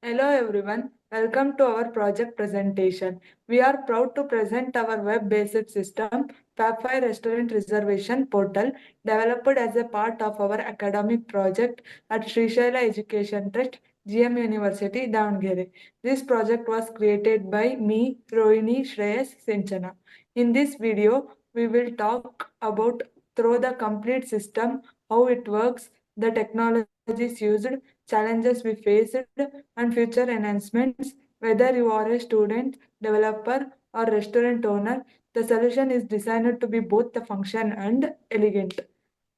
Hello everyone, welcome to our project presentation. We are proud to present our web-based system, Fab5 Restaurant Reservation Portal, developed as a part of our academic project at Srishaila Education Trust, GM University, Davangere. This project was created by me, Rohini Shreyas Sinchana. In this video, we will talk about through the complete system, how it works, the technologies used, challenges we faced, and future enhancements. Whether you are a student, developer, or restaurant owner, the solution is designed to be both the function and elegant.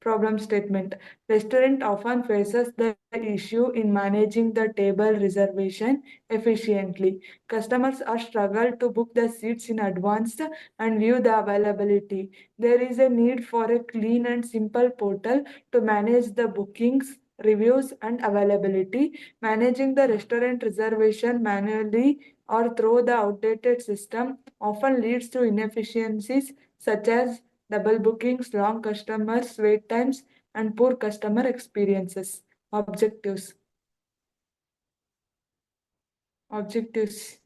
Problem statement. Restaurant often faces the issue in managing the table reservation efficiently. Customers are struggle to book the seats in advance and view the availability. There is a need for a clean and simple portal to manage the bookings, reviews, and availability. Managing the restaurant reservation manually or through the outdated system often leads to inefficiencies such as double bookings, long customers wait times, and poor customer experiences. Objectives. Objectives.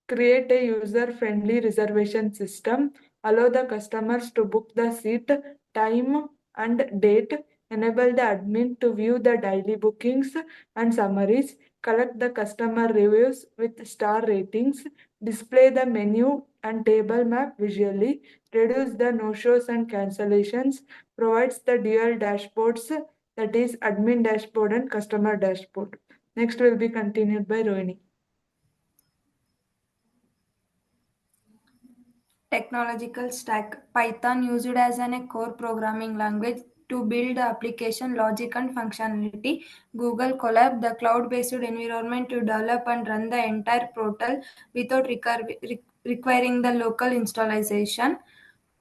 Create a user-friendly reservation system. Allow the customers to book the seat, time, and date. Enable the admin to view the daily bookings and summaries. Collect the customer reviews with star ratings. Display the menu and table map visually. Reduce the no-shows and cancellations. Provides the dual dashboards, that is admin dashboard and customer dashboard. Next will be continued by Rohini. Technological stack. Python used as a core programming language to build application logic and functionality. Google Colab, the cloud-based environment to develop and run the entire portal without requiring the local installation.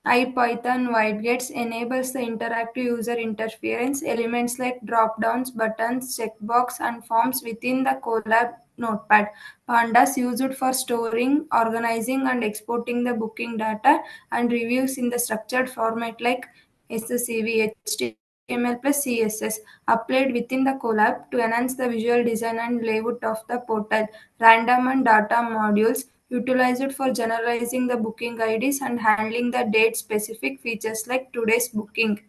IPython WideGets enables the interactive user interface. Elements like drop-downs, buttons, checkbox, and forms within the Colab notepad. Pandas used for storing, organizing, and exporting the booking data and reviews in the structured format like SCV, HTML plus CSS, applied within the Colab to enhance the visual design and layout of the portal. Random and data modules utilized for generalizing the booking IDs and handling the date-specific features like today's booking.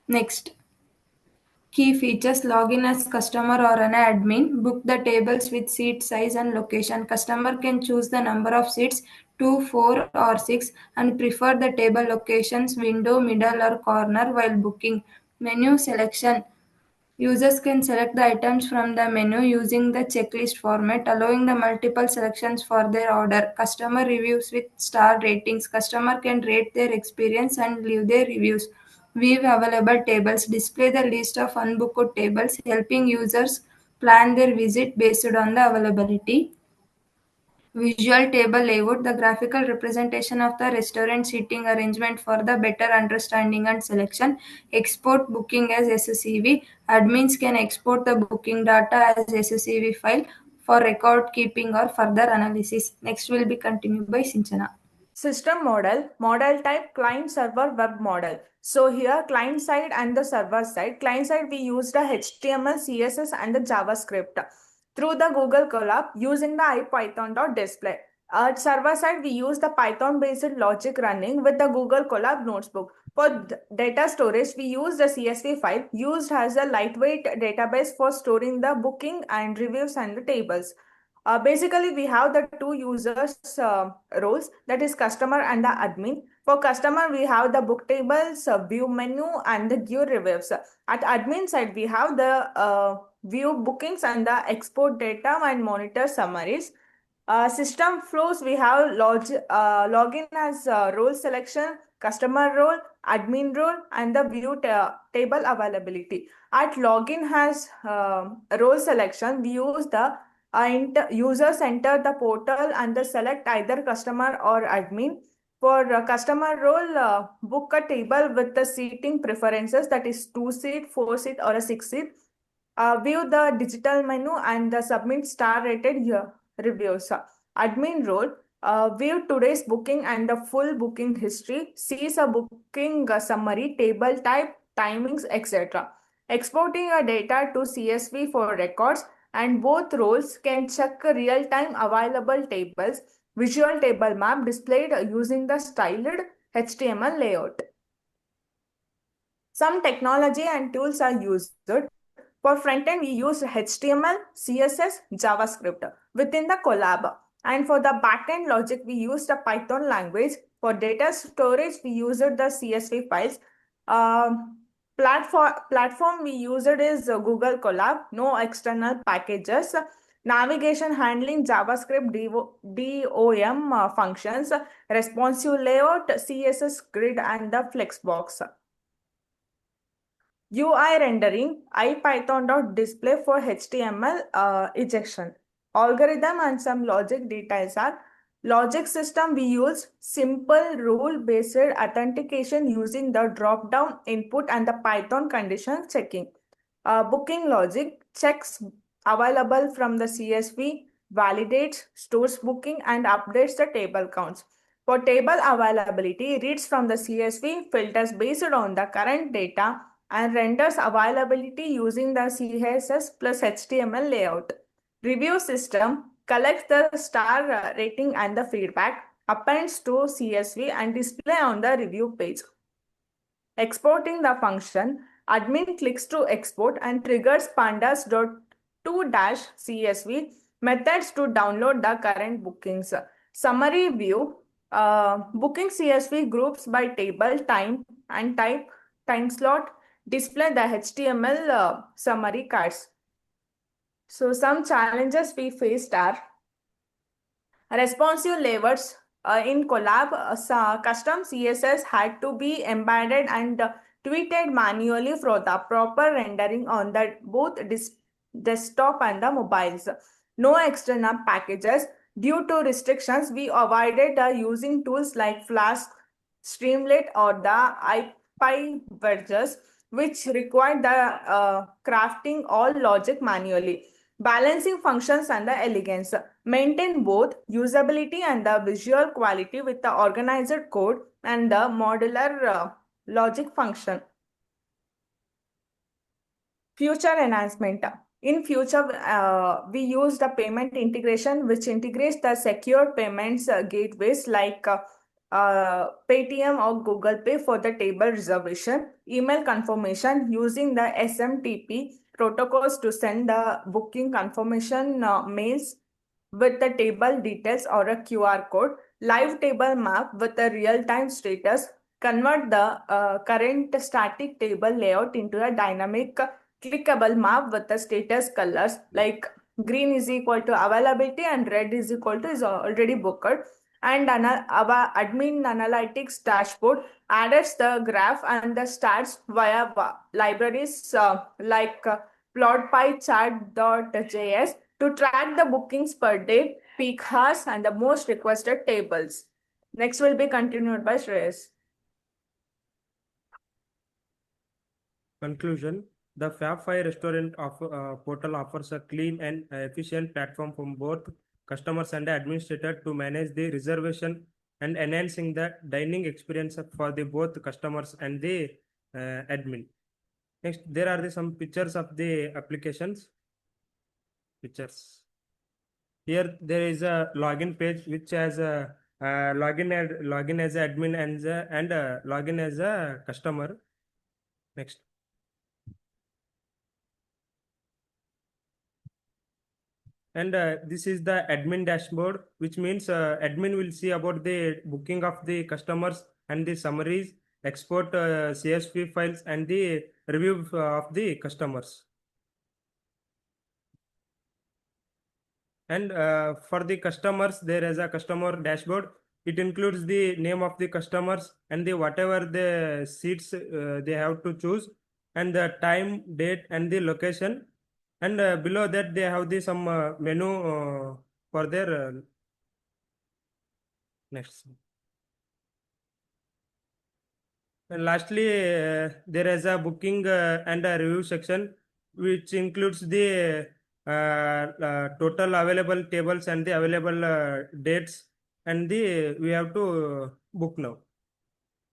Next. Key features: login as customer or an admin, book the tables with seat size and location. Customer can choose the number of seats, 2, 4, or 6, and prefer the table locations, window, middle, or corner while booking. Menu selection. Users can select the items from the menu using the checklist format, allowing the multiple selections for their order. Customer reviews with star ratings. Customer can rate their experience and leave their reviews. View available tables. Display the list of unbooked tables, helping users plan their visit based on the availability. Visual table layout, the graphical representation of the restaurant seating arrangement for the better understanding and selection. Export booking as SCV. Admins can export the booking data as SCV file for record keeping or further analysis. Next will be continued by Sinchana. System model type, client server web model. So here client side and the server side. Client side we use the HTML, CSS and the JavaScript through the Google Colab using the IPython.display. At server side we use the Python based logic running with the Google Colab notebook. For data storage we use the CSV file used as a lightweight database for storing the booking and reviews and the tables. Basically, we have the two users roles, that is customer and the admin. For customer, we have the book tables, view menu, and the view reviews. At admin side, we have the view bookings and the export data and monitor summaries. System flows, we have login as role selection, customer role, admin role, and the view table availability. At login has role selection, we use the users enter the portal and they select either customer or admin. For customer role, book a table with the seating preferences, that is 2 seat, 4 seat, or a 6 seat. View the digital menu and the submit star rated reviews. Admin role, view today's booking and the full booking history, sees a booking summary, table type, timings, etc. exporting a data to CSV for records, and both roles can check real-time available tables, visual table map displayed using the styled HTML layout. Some technology and tools are used. For front-end, we use HTML, CSS, JavaScript within the Colab. And for the back-end logic, we use the Python language. For data storage, we used the CSV files. Platform we used is Google Colab, no external packages. Navigation handling JavaScript DOM functions, responsive layout, CSS grid, and the Flexbox. UI rendering, IPython.display for HTML injection. Algorithm and some logic details are logic system. We use simple rule-based authentication using the drop-down input and the Python condition checking. Booking logic checks available from the CSV, validates, stores booking, and updates the table counts. For table availability, reads from the CSV, filters based on the current data, and renders availability using the CSS plus HTML layout. Review system collects the star rating and the feedback, appends to CSV, and display on the review page. Exporting the function, admin clicks to export and triggers pandas.to-csv methods to download the current bookings. Summary view, booking CSV groups by table, time, and type, time slot, display the HTML summary cards. So some challenges we faced are responsive layouts. In Colab, custom CSS had to be embedded and tweeted manually for the proper rendering on the both desktop and the mobiles. No external packages. Due to restrictions, we avoided using tools like Flask, Streamlit, or the IPyVerges, which required the crafting all logic manually. Balancing functions and the elegance. Maintain both usability and the visual quality with the organized code and the modular logic function. Future enhancement. In future, we use the payment integration, which integrates the secure payments gateways like Paytm or Google Pay for the table reservation, email confirmation using the SMTP protocols to send the booking confirmation mails with the table details or a QR code, live table map with a real-time status, convert the current static table layout into a dynamic clickable map with the status colors like green is equal to availability and red is equal to is already booked. And our admin analytics dashboard adds the graph and the stats via libraries like plotpychart.js to track the bookings per day, peak hours, and the most requested tables. Next will be continued by Shreyas. Conclusion. The Fab5 restaurant portal offers a clean and efficient platform for both customers and the administrator to manage the reservation and enhancing the dining experience for the both customers and the admin. Next, there are some pictures of the applications. Pictures. Here there is a login page which has a login as an admin and login as a customer. Next. And this is the admin dashboard, which means admin will see about the booking of the customers and the summaries, export CSV files, and the review of the customers. And for the customers, there is a customer dashboard. It includes the name of the customers and the whatever the seats they have to choose, and the time, date, and the location. And below that they have the some menu for their next. And lastly, there is a booking and a review section, which includes the total available tables and the available dates, and we have to book now.